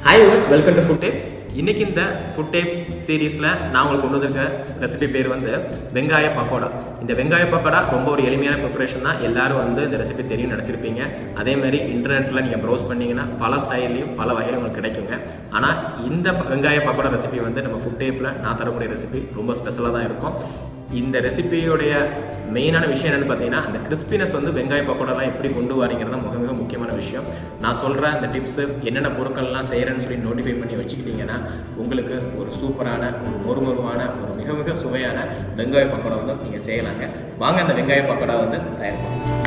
Hi viewers, welcome to food tab. இன்றைக்கி இந்த food tape சீரீஸில் நான் உங்களுக்கு கொண்டு வந்திருக்க ரெசிபி பேர் வெங்காய பக்கோடா. இந்த வெங்காய பக்கோடா ரொம்ப ஒரு எளிமையான ப்ரிப்பரேஷன் தான். எல்லோரும் இந்த ரெசிபி தெரியும் நினச்சிருப்பீங்க. அதேமாதிரி இன்டர்நெட்டில் நீங்கள் ப்ரௌஸ் பண்ணிங்கன்னா பல ஸ்டைல்லையும் பல வகையிலும் உங்களுக்கு கிடைக்குங்க. ஆனால் இந்த வெங்காய பக்கோடா ரெசிபி நம்ம ஃபுட் டேப்பில் நான் தரக்கூடிய ரெசிபி ரொம்ப ஸ்பெஷலாக தான் இருக்கும். இந்த ரெசிபியோடைய மெயினான விஷயம் என்னென்னு பார்த்தீங்கன்னா, அந்த கிறிஸ்பினஸ் வெங்காய பக்கோடாலாம் எப்படி கொண்டு வரீங்கிறது தான் மிக முக்கியமான விஷயம். நான் சொல்கிற அந்த டிப்ஸு என்னென்ன பொருட்கள்லாம் செய்கிறேன்னு சொல்லி நோட்டிஃபை பண்ணி வச்சுக்கிட்டிங்கன்னா உங்களுக்கு ஒரு சூப்பரான ஒரு மொறுமொருவான ஒரு மிக சுவையான வெங்காய பக்கோடா நீங்கள் செய்யலாங்க. வாங்க அந்த வெங்காய பக்கோடா தயார் பண்ணுங்க.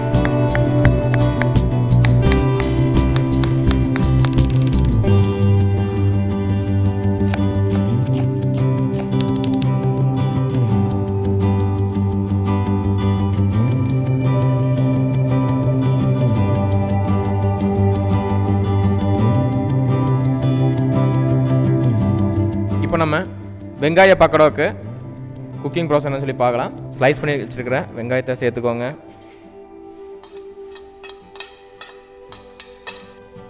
இப்போ நம்ம வெங்காய பக்கோடாவுக்கு குக்கிங் ப்ராசஸ்ன்னு சொல்லி பார்க்கலாம். ஸ்லைஸ் பண்ணி வச்சுருக்கிற வெங்காயத்தை சேர்த்துக்கோங்க.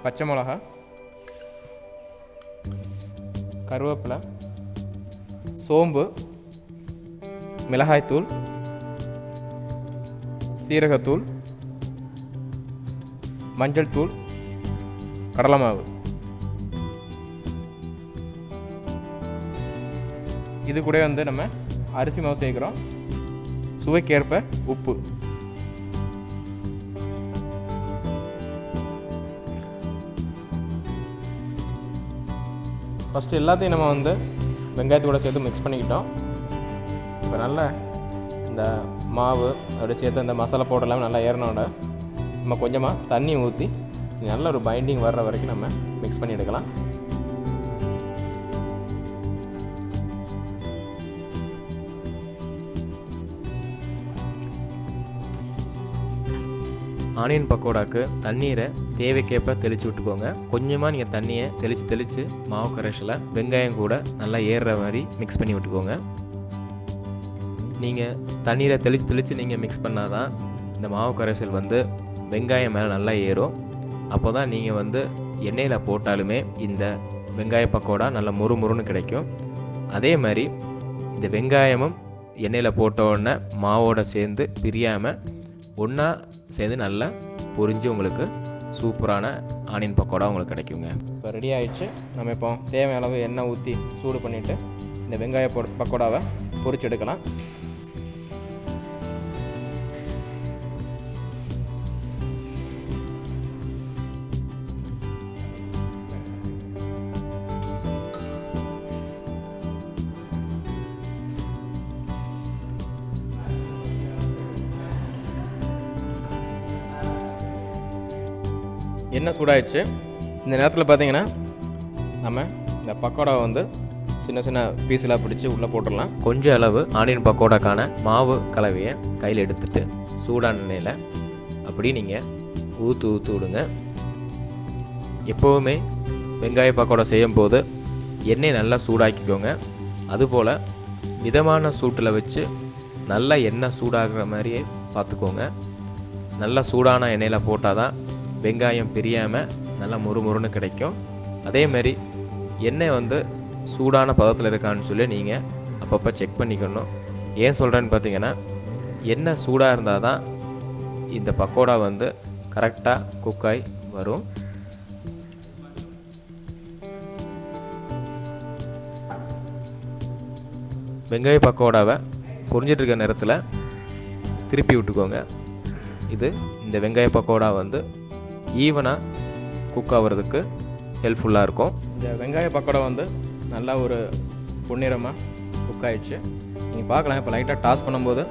பச்சை மிளகா, கருவேப்பிலை, சோம்பு, மிளகாய்த்தூள், சீரகத்தூள், மஞ்சள் தூள், கடலை மாவு. இது கூட நம்ம அரிசி மாவு சேர்க்குறோம். சுவைக்கேற்ப உப்பு. ஃபஸ்ட்டு எல்லாத்தையும் நம்ம வெங்காயத்தோட சேர்த்து மிக்ஸ் பண்ணிக்கிட்டோம். இப்போ நல்லா இந்த மாவு அப்படியே சேர்த்து இந்த மசாலா பவுடர் நல்லா ஏறினோட நம்ம கொஞ்சமாக தண்ணி ஊற்றி நல்ல ஒரு பைண்டிங் வர்ற வரைக்கும் நம்ம மிக்ஸ் பண்ணி எடுக்கலாம். ஆனியன் பக்கோடாக்கு தண்ணீரை தேவைக்கேற்ப தெளித்து விட்டுக்கோங்க. கொஞ்சமாக நீங்கள் தண்ணியை தெளித்து மாவு கரைசலை வெங்காயம் கூட நல்லா ஏறுற மாதிரி மிக்ஸ் பண்ணி விட்டுக்கோங்க. நீங்கள் தண்ணீரை தெளித்து நீங்கள் மிக்ஸ் பண்ணால் தான் இந்த மாவு கரைசல் வெங்காயம் மேலே நல்லா ஏறும். அப்போ தான் நீங்கள் எண்ணெயில் போட்டாலுமே இந்த வெங்காய பக்கோடா நல்லா முறுமுறுன்னு கிடைக்கும். அதே மாதிரி இந்த வெங்காயமும் எண்ணெயில் போட்ட உடனே மாவோடு சேர்ந்து பிரியாமல் ஒன்றா சேர்ந்து நல்லா பொரிஞ்சு உங்களுக்கு சூப்பரான ஆனியன் பக்கோடா உங்களுக்கு கிடைக்குங்க. இப்போ ரெடி ஆகிடுச்சு. நம்ம இப்போ தேவையான அளவு எண்ணெய் ஊற்றி சூடு பண்ணிவிட்டு இந்த வெங்காய பக்கோடாவை பொரிச்சு எடுக்கலாம். எண்ணெய் சூடாகிடுச்சு. இந்த நேரத்தில் பார்த்தீங்கன்னா நம்ம இந்த பக்கோடாவை சின்ன சின்ன பீஸெலாம் பிடிச்சி உள்ளே போட்டுடலாம். கொஞ்சம் அளவு ஆனியன் பக்கோடாக்கான மாவு கலவையை கையில் எடுத்துகிட்டு சூடான எண்ணெயில் அப்படி நீங்கள் ஊற்று விடுங்க. எப்போவுமே வெங்காய பக்கோடா செய்யும் போது எண்ணெய் நல்லா சூடாக்கிக்கோங்க. அதுபோல் மிதமான சூட்டில் வச்சு நல்லா எண்ணெய் சூடாகிற மாதிரியே பார்த்துக்கோங்க. நல்லா சூடான எண்ணெயில் போட்டால் தான் வெங்காயம் பிரியாமல் நல்லா முறுமுறுன்னு கிடைக்கும். அதேமாதிரி எண்ணெய் சூடான பதத்தில் இருக்கான்னு சொல்லி நீங்கள் அப்பப்போ செக் பண்ணிக்கணும். ஏன் சொல்கிறேன்னு பார்த்தீங்கன்னா, எண்ணெய் சூடாக இருந்தால் தான் இந்த பக்கோடா கரெக்டாக குக்காய் வரும். வெங்காய பக்கோடாவை பொரிஞ்சிட்ருக்க நேரத்தில் திருப்பி விட்டுக்கோங்க. இது இந்த வெங்காய பக்கோடா ஈவனாக குக் ஆகிறதுக்கு ஹெல்ப்ஃபுல்லாக இருக்கும். இந்த வெங்காய பக்கோடா நல்லா ஒரு பொன்னிறமாக குக் ஆகிடுச்சு. நீங்கள் பார்க்கலாம். இப்போ லைட்டாக டாஸ் பண்ணும்போது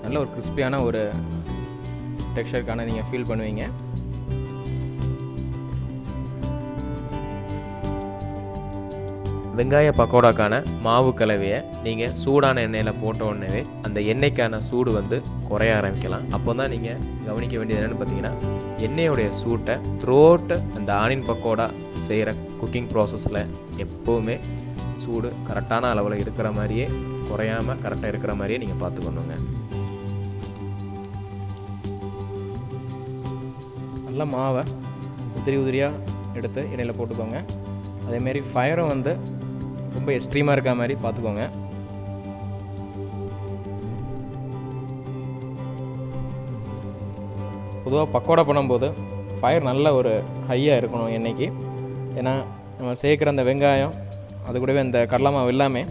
நல்ல ஒரு கிறிஸ்பியான ஒரு டெக்ஸ்சருக்கான நீங்கள் ஃபீல் பண்ணுவீங்க. வெங்காய பக்கோடாக்கான மாவு கலவையை நீங்கள் சூடான எண்ணெயில் போட்ட உடனே அந்த எண்ணெய்க்கான சூடு குறைய ஆரம்பிக்கலாம். அப்போ தான் நீங்கள் கவனிக்க வேண்டியது என்னென்னு பார்த்தீங்கன்னா, எண்ணெயோடைய சூட்டை த்ரோட் அந்த ஆனியன் பக்கோடா செய்கிற குக்கிங் ப்ராசஸில் எப்போவுமே சூடு கரெக்டான அளவில் இருக்கிற மாதிரியே குறையாமல் கரெக்டாக இருக்கிற மாதிரியே நீங்கள் பார்த்துக்கணுங்க. நல்லா மாவை உதிரியாக எடுத்து எண்ணெயில் போட்டுக்கோங்க. அதேமாரி ஃபயரும் வந்து ரொம்ப எக்ஸ்ட்ரீமாக இருக்க மாதிரி பார்த்துக்கோங்க. பொதுவாக பக்கோடா பண்ணும்போது ஃபயர் நல்ல ஒரு ஹையாக இருக்கணும் எண்ணெய்க்கு. ஏன்னா நம்ம சேர்க்குற அந்த வெங்காயம் அது கூடவே இந்த கடலை மாவு எல்லாமே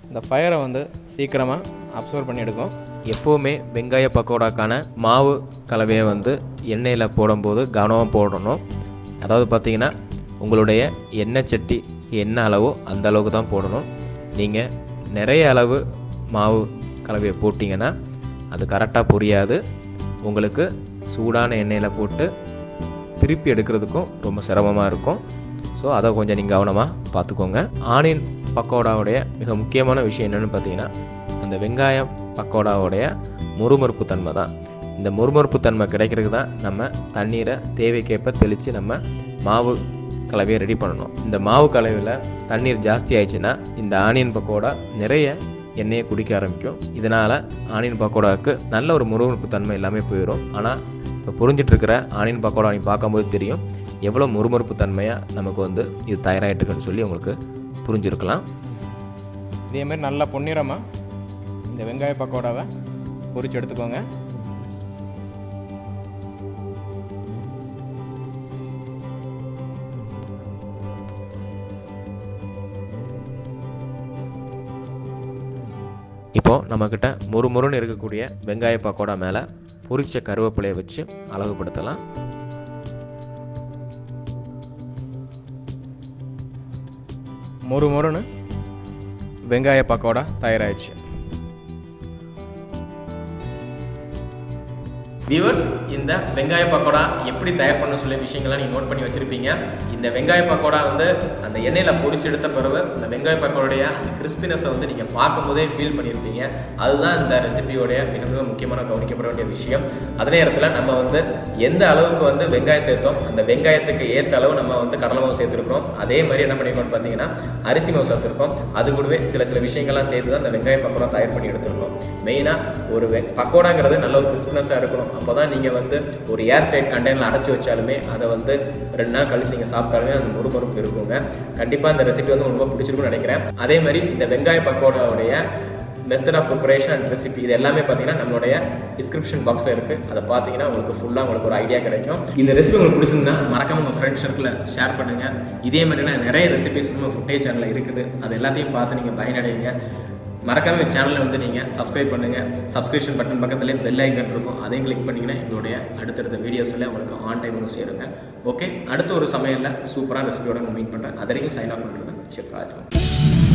இந்த ஃபயரை வந்து சீக்கிரமாக அப்சர்வ் பண்ணி எடுக்கும். எப்போவுமே வெங்காய பக்கோடாக்கான மாவு கலவையை வந்து எண்ணெயில் போடும்போது கவனமாக போடணும். அதாவது பார்த்திங்கன்னா உங்களுடைய எண்ணெய் சட்டி என்ன அளவோ அந்த அளவுக்கு தான் போடணும். நீங்கள் நிறைய அளவு மாவு கலவையை போட்டிங்கன்னா அது கரெக்டாக புரியாது. உங்களுக்கு சூடான எண்ணெயில் போட்டு திருப்பி எடுக்கிறதுக்கும் ரொம்ப சிரமமாக இருக்கும். ஸோ அதை கொஞ்சம் நீங்கள் கவனமாக பார்த்துக்கோங்க. ஆனியன் பக்கோடாவுடைய மிக முக்கியமான விஷயம் என்னென்னு பார்த்தீங்கன்னா அந்த வெங்காயம் பக்கோடாவுடைய முறுமுறுப்பு தன்மை தான். இந்த முறுமுறுப்பு தன்மை கிடைக்கிறதுக்கு தான் நம்ம தண்ணீரை தேவைக்கேற்ப தெளித்து நம்ம மாவு கலவையை ரெடி பண்ணணும். இந்த மாவு கலவையில் தண்ணீர் ஜாஸ்தி ஆயிடுச்சுன்னா இந்த ஆனியன் பக்கோடா நிறைய எண்ணெயை குடிக்க ஆரம்பிக்கும். இதனால் ஆனியன் பக்கோடாவுக்கு நல்ல ஒரு முறுமுறுப்பு தன்மை எல்லாமே போயிடும். ஆனால் இப்போ புரிஞ்சிட்ருக்கிற ஆனியன் பக்கோடா நீங்கள் பார்க்கும்போது தெரியும் எவ்வளோ முறுமுறுப்பு தன்மையாக நமக்கு வந்து இது தயாராகிட்டுருக்குன்னு சொல்லி உங்களுக்கு புரிஞ்சிருக்கலாம். இதேமாதிரி நல்லா பொன்னிறமாக இந்த வெங்காய பக்கோடாவை பொரிச்சு எடுத்துக்கோங்க. இப்போது நம்மக்கிட்ட முறுமுறுன்னு இருக்கக்கூடிய வெங்காய பக்கோடா மேலே பொரிச்ச கருவேப்பிலையை வச்சு அழகுபடுத்தலாம். முறுமுறுன்னு வெங்காய பக்கோடா தயாராகிடுச்சு. வியூவர்ஸ், இந்த வெங்காய பக்கோடா எப்படி தயார் பண்ண சொல்ல விஷயங்கள்லாம் நீங்கள் நோட் பண்ணி வச்சுருப்பீங்க. இந்த வெங்காய பக்கோடா வந்து அந்த எண்ணெயில் பொரிச்சு எடுத்த பிறகு அந்த வெங்காய பக்கோடைய அந்த கிறிஸ்பினஸை வந்து நீங்கள் பார்க்கும்போதே ஃபீல் பண்ணியிருப்பீங்க. அதுதான் இந்த ரெசிபியோடைய மிக மிக முக்கியமான கவனிக்கப்பட வேண்டிய விஷயம். அதே நேரத்தில் நம்ம வந்து எந்த அளவுக்கு வந்து வெங்காயம் சேர்த்தோம் அந்த வெங்காயத்துக்கு ஏற்ற அளவு நம்ம வந்து கடலை மாவு சேர்த்துருக்கிறோம். அதே மாதிரி என்ன பண்ணிருக்கோம்னு பார்த்தீங்கன்னா அரிசி மாவு சேர்த்துருக்கோம். அது கூடவே சில விஷயங்கள்லாம் சேர்த்து தான் அந்த வெங்காய பக்கோடா தயார் பண்ணி எடுத்துருக்கோம். மெயினாக ஒரு பக்கோடாங்கிறது நல்ல ஒரு கிறிஸ்பினஸாக இருக்கணும். அப்போ தான் நீங்கள் வந்து ஒரு ஏர் டைட் கண்டெய்னரில் அடைச்சி வச்சாலுமே அதை வந்து 2 நாள் கழிச்சு நீங்கள் சாப்பிட்டாலுமே அந்த முறுமுறுப்பு இருக்குங்க. கண்டிப்பாக இந்த ரெசிபி வந்து ரொம்ப பிடிச்சிருக்குன்னு நினைக்கிறேன். அதே மாதிரி இந்த வெங்காய பக்கோடாவுடைய method of preparation and recipe இது எல்லாமே பார்த்தீங்கன்னா நம்மளுடைய டிஸ்கிரிப்ஷன் பாக்ஸில் இருக்குது. அதை பார்த்தீங்கன்னா உங்களுக்கு ஃபுல்லாக உங்களுக்கு ஒரு ஐடியா கிடைக்கும். இந்த ரெசிபி உங்களுக்கு பிடிச்சிருந்தா மறக்காம உங்கள் ஃப்ரெண்ட்ஸ் சர்க்கிளில் ஷேர் பண்ணுங்கள். இதே மாதிரினா நிறைய ரெசிபிஸ் நம்ம ஃபுட்டேஜ் சேனலில் இருக்குது. அது எல்லாத்தையும் பார்த்து நீங்கள் பயனடைங்க. மறக்காம சேனலில் வந்து நீங்கள் சப்ஸ்கிரைப் பண்ணுங்கள். சப்ஸ்கிரிப்ஷன் பட்டன் பக்கத்துலேயே பெல் ஐக்கன் இருக்கும். அதையும் கிளிக் பண்ணிங்கன்னா எங்களுடைய அடுத்தடுத்த வீடியோஸில் உங்களுக்கு ஆன் டைம் வந்து சேருங்க. ஓகே, அடுத்த ஒரு சமையலில் சூப்பரான ரெசிபியோட நான் மீட் பண்ணுறேன். அது வரைக்கும் சைன் ஆஃப் பண்ணுறேன். ஷெஃப் ராஜ்.